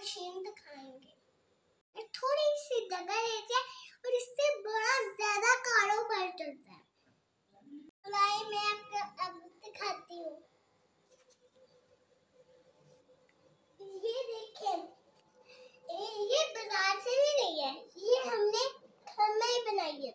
Machine दिखाएंगे। थोड़ी सी जगह लेते हैं और इससे बड़ा ज्यादा कारोबार चलता है। मैं आपको अब दिखाती हूँ। ये देखें, ये बाजार से भी नहीं है, ये हमने घर में ही बनाई है।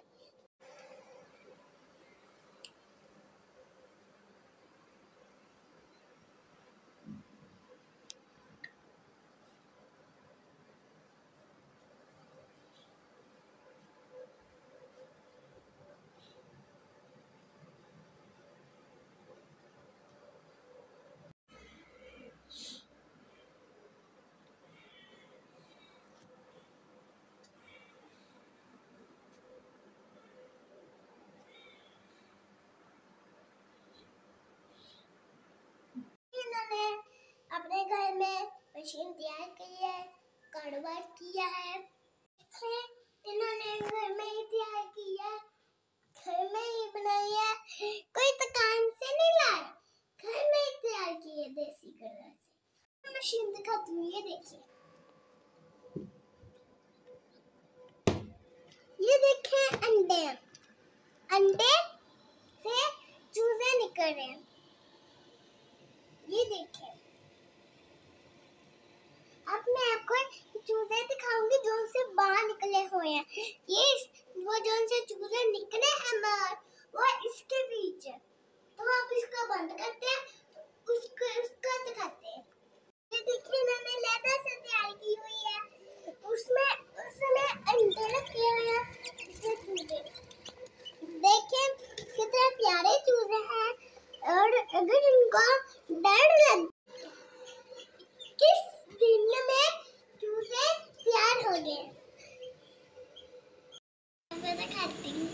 इन्होंने अपने घर में मशीन तैयार की है, कारोबार किया है। इन्होंने घर में ही तैयार की है, घर में ही बनाई है, कोई दुकान से नहीं लाए, घर में ही तैयार की है देसी कलर से। मशीन दिखाती हूँ, ये देखिए, ये देखें अंडे, अंडे से चूजे निकल रहे हैं। ये देखें, अब मैं आपको चूजे दिखाऊंगी जो उनसे बाहर निकले हुए हैं। ये वो जो उनसे चूजे निकले हैं बाहर, वो इसके बीच है। तो आप इसको बंद करते हैं, उसका दिखाते हैं। ये देखिए, मैंने लेदर से तैयार की हुई है, उसमें अंडे रखे हुए हैं। इसमें चूजे देखें कितने प्यारे चूजे हैं। और अगर इनको डर लग, किस दिन में चूजे तैयार हो गए, मैं दिखाती हूँ।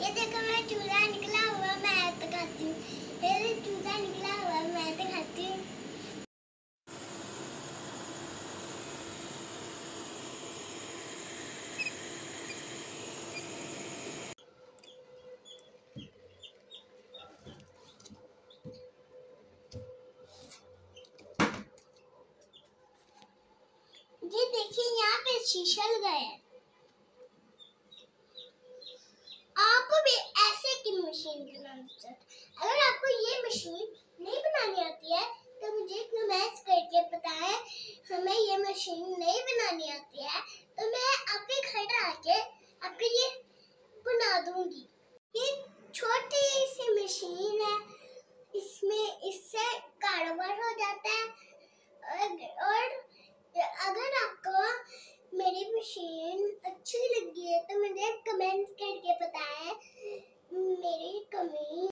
ये देखो, मैं चूजा निकला हुआ, मैं दिखाती हूँ। ये चूजा निकला हुआ, मैं दिखाती हूँ। ये देखिए, यहाँ पे शीशा लगा है। आपको भी ऐसे की मशीन बनानी चाहिए। अगर आपको ये मशीन नहीं बनानी आती है तो मुझे कमेंट करके बताएं। हमें ये मशीन नहीं बनानी आती है तो मैं आपके घर आके आपके ये बना दूंगी। ये छोटी सी मशीन है, इससे कारोबार हो जाता है। और अगर आपको मेरी मशीन अच्छी लगी है तो मुझे कमेंट करके बताएं। मेरी कमेंट